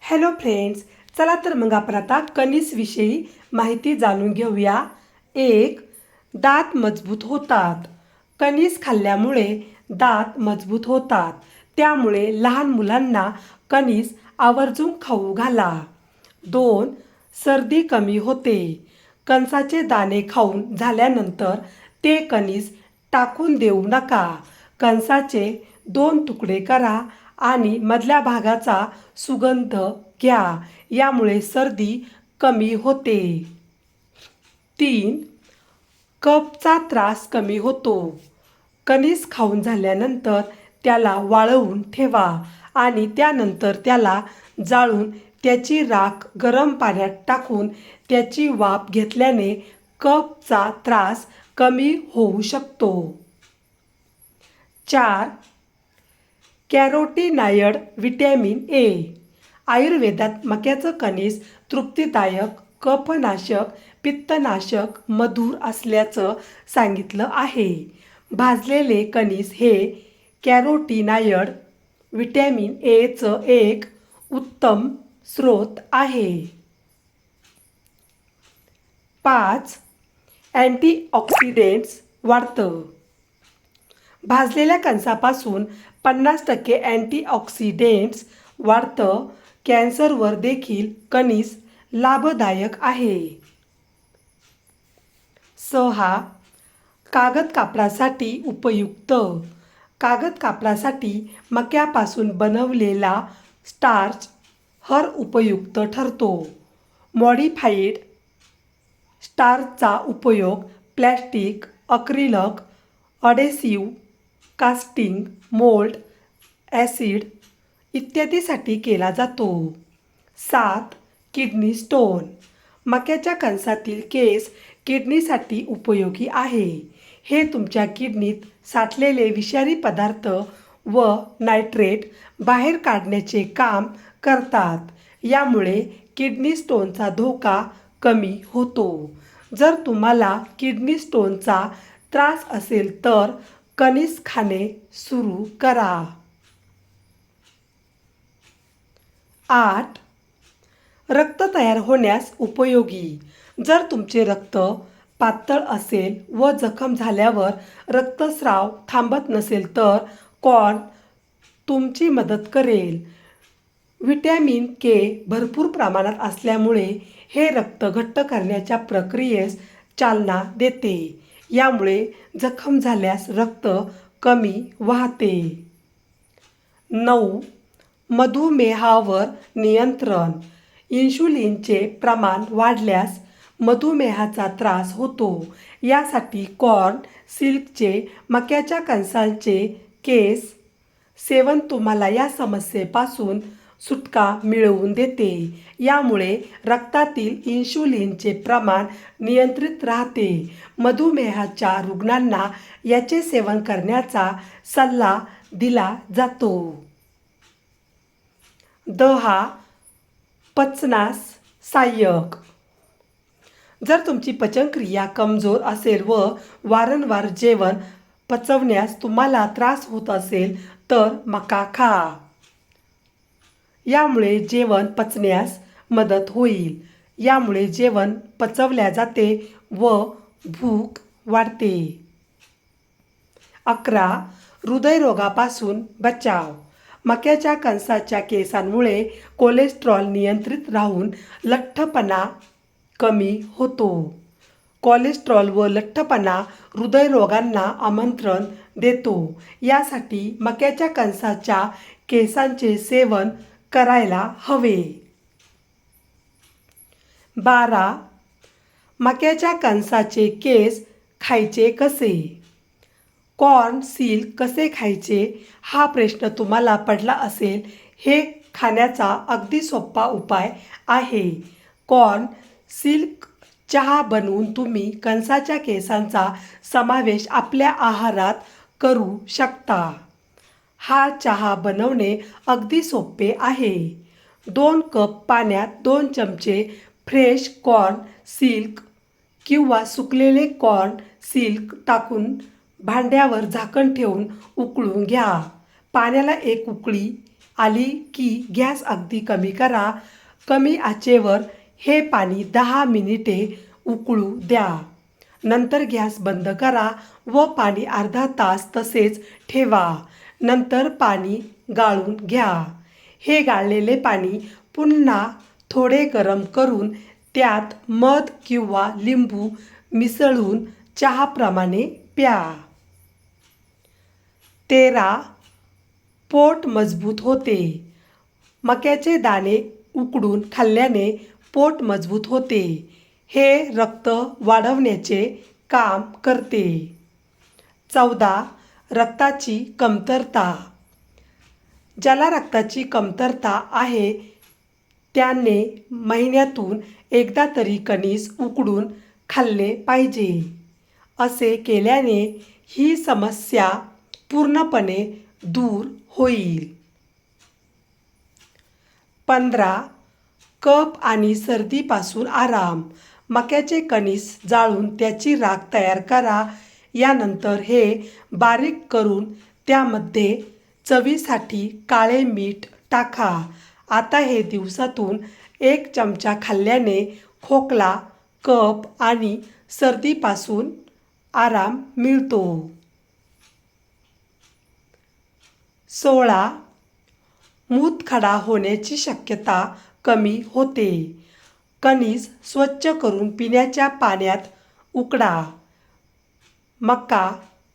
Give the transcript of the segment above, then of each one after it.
Hello friends, चला तर मग आपण आता कणीसविषयी माहिती जाणून घेऊया. एक, दात मजबूत होतात. कणीस खाल्ल्यामुळे दात मजबूत होतात. त्यामुळे लहान मुलांना कणीस आवर्जून खाऊ घाला. 2, सर्दी कमी होते. कणसाचे दाणे खाऊन झाल्यानंतर ते कणीस टाकून देऊ नका. कणसाचे 2 तुकडे करा आणि मधल्या भागाचा सुगंध घ्या. यामुळे सर्दी कमी होते. 3, कफचा त्रास कमी होतो. कणीस खाऊन झाल्यानंतर त्याला वाळवून ठेवा आणि त्यानंतर त्याला जाळून त्याची राख गरम पाण्यात टाकून त्याची वाफ घेतल्याने कफचा त्रास कमी होऊ शकतो. 4, कॅरोटीनॉइड व्हिटॅमिन ए. आयुर्वेदात मक्याचं कणीस तृप्तिदायक, कफनाशक, पित्तनाशक, मधुर असल्याचं सांगितलं आहे. भाजलेले कणीस हे कॅरोटीनॉइड व्हिटॅमिन एचं एक उत्तम स्रोत आहे. 5, अँटीऑक्सिडेंट्स वाढतं. भाजलेल्या कणसापासून 50% अँटीऑक्सिडेंट्स वाढतं. कॅन्सरवर देखील कणीस लाभदायक आहे. 6, कागद कापडासाठी उपयुक्त. कागद कापडासाठी मक्यापासून बनवलेला स्टार्च हर उपयुक्त ठरतो. मॉडिफाईड स्टार्चचा उपयोग plastic, acrylic, adhesive, casting, mould, acid इत्यादीसाठी केला जातो. 7, किडनी स्टोन. मक्याच्या कणसातील केस किडनीसाठी उपयोगी आहे. हे तुमच्या किडनीत साठलेले विषारी पदार्थ व नायट्रेट बाहेर काढण्याचे काम करतात. यामुळे किडनी स्टोनचा धोका कमी होतो. जर तुम्हाला किडनी स्टोनचा त्रास असेल तर कणीस खाणे सुरू करा. 8, रक्त तयार होण्यास उपयोगी. जर तुमचे रक्त पातळ असेल व जखम झाल्यावर रक्तस्राव थांबत नसेल तर कॉर्न तुमची मदत करेल. व्हिटॅमिन के भरपूर प्रमाणात असल्यामुळे हे रक्त घट्ट करण्याच्या प्रक्रियेस चालना देते. यामुळे जखम झाल्यास रक्त कमी वाहते. 9, मधुमेहावर नियंत्रण. इन्शुलिनचे प्रमाण वाढल्यास मधुमेहाचा त्रास होतो. यासाठी कॉर्न सिल्कचे मक्याच्या कणसांचे केस सेवन तुम्हाला या समस्येपासून सुटका मिळवून देते. यामुळे रक्तातील इन्शुलिनचे प्रमाण नियंत्रित राहते. मधुमेहाच्या रुग्णांना याचे सेवन करण्याचा सल्ला दिला जातो. 10, पचनास सहाय्यक. जर तुमची पचनक्रिया कमजोर असेल व वारंवार जेवण पचवण्यास तुम्हाला त्रास होत असेल तर मका खा. यामुळे जेवण पचण्यास मदत होईल. यामुळे जेवण पचवल्या जाते व भूक वाढते. 11, हृदयरोगापासून बचाव. मक्याच्या कणसाच्या केसांमुळे कोलेस्ट्रॉल नियंत्रित राहून लठ्ठपणा कमी होतो. कोलेस्ट्रॉल व लठ्ठपणा हृदयरोगांना आमंत्रण देतो. यासाठी मक्याच्या कणसाच्या केसांचे सेवन करायला हवे. 12, मक्याच्या कणसाचे केस खायचे कसे? कॉर्न सिल्क कसे खायचे हा प्रश्न तुम्हाला पडला असेल. हे खाण्याचा अगदी सोपा उपाय आहे. कॉर्न सिल्क चहा बनवून तुम्ही कणसाच्या केसांचा समावेश आपल्या आहारात करू शकता. हा चहा बनवणे अगदी सोपे आहे. 2 कप पाण्यात 2 चमचे फ्रेश कॉर्न सिल्क किंवा सुकलेले कॉर्न सिल्क टाकून भांड्यावर झाकण ठेवून उकळून घ्या. पाण्याला 1 उकळी आली की गॅस अगदी कमी करा. कमी आचेवर हे पाणी 10 मिनिटे उकळू द्या. नंतर गॅस बंद करा व पाणी अर्धा तास तसेच ठेवा. नंतर पाणी गाळून घ्या. हे गाळलेले पाणी पुन्हा थोडे गरम करून त्यात मध किंवा लिंबू मिसळून चहाप्रमाणे प्या. 13. पोट मजबूत होते. मक्याचे दाणे उकडून खाल्ल्याने पोट मजबूत होते. हे रक्त वाढवण्याचे काम करते. 14. रक्ताची कमतरता. ज्याला रक्ताची कमतरता आहे त्याने महिन्यातून एकदा तरी कणीस उकडून खाल्ले पाहिजे. असे केल्याने ही समस्या पूर्णपणे दूर होईल. 15. कफ आणि सर्दीपासून आराम. मक्याचे कणीस जाळून त्याची राख तयार करा. यानंतर हे बारीक करून त्यामध्ये चवीसाठी काळे मीठ टाका. आता हे दिवसातून 1 चमचा खाल्ल्याने खोकला, कफ आणि सर्दीपासून आराम मिळतो. 16. मूतखडा होण्याची शक्यता कमी होते. कणीस स्वच्छ करून पिण्याच्या पाण्यात उकडा. मका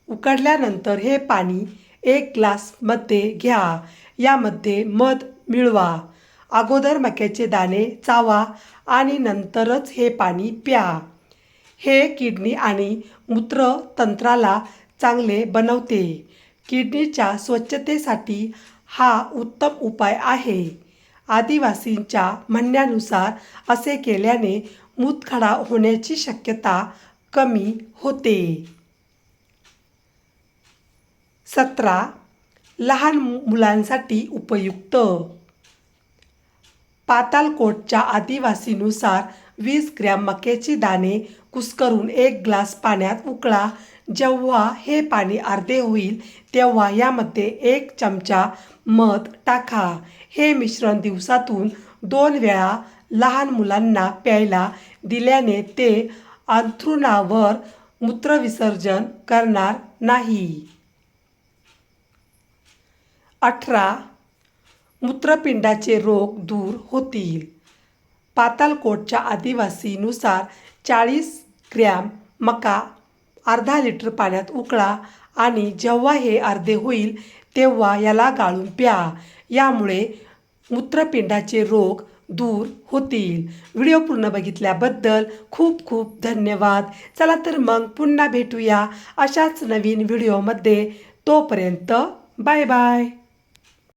उकडल्यानंतर हे पाणी 1 ग्लासमध्ये घ्या. यामध्ये मध मिळवा. अगोदर मक्याचे दाणे चावा आणि नंतरच हे पाणी प्या. हे किडनी आणि मूत्रतंत्राला चांगले बनवते. किडनीच्या स्वच्छतेसाठी हा उत्तम उपाय आहे. आदिवासींच्या म्हणण्यानुसार असे केल्याने मूतखडा होण्याची शक्यता कमी होते. 17. लहान मुलांसाठी उपयुक्त. पातालकोटच्या आदिवासीनुसार 20 ग्रॅम मक्याचे दाणे कुस्करून 1 ग्लास पाण्यात उकळा. जेव्हा हे पाणी अर्धे होईल तेव्हा यामध्ये 1 चमचा मध टाका. हे मिश्रण दिवसातून 2 वेळा लहान मुलांना प्यायला दिल्याने ते अंथरुणावर मूत्रविसर्जन करणार नाही. 18. मूत्रपिंडाचे रोग दूर होतील. पातालकोटच्या आदिवासीनुसार 40 ग्रॅम मका अर्धा लिटर पाण्यात उकळा आणि जेव्हा हे अर्धे होईल तेव्हा याला गाळून प्या. यामुळे मूत्रपिंडाचे रोग दूर होतील. व्हिडिओ पूर्ण बघितल्याबद्दल खूप खूप धन्यवाद. चला तर मग पुन्हा भेटूया अशाच नवीन व्हिडिओमध्ये. तोपर्यंत बाय बाय.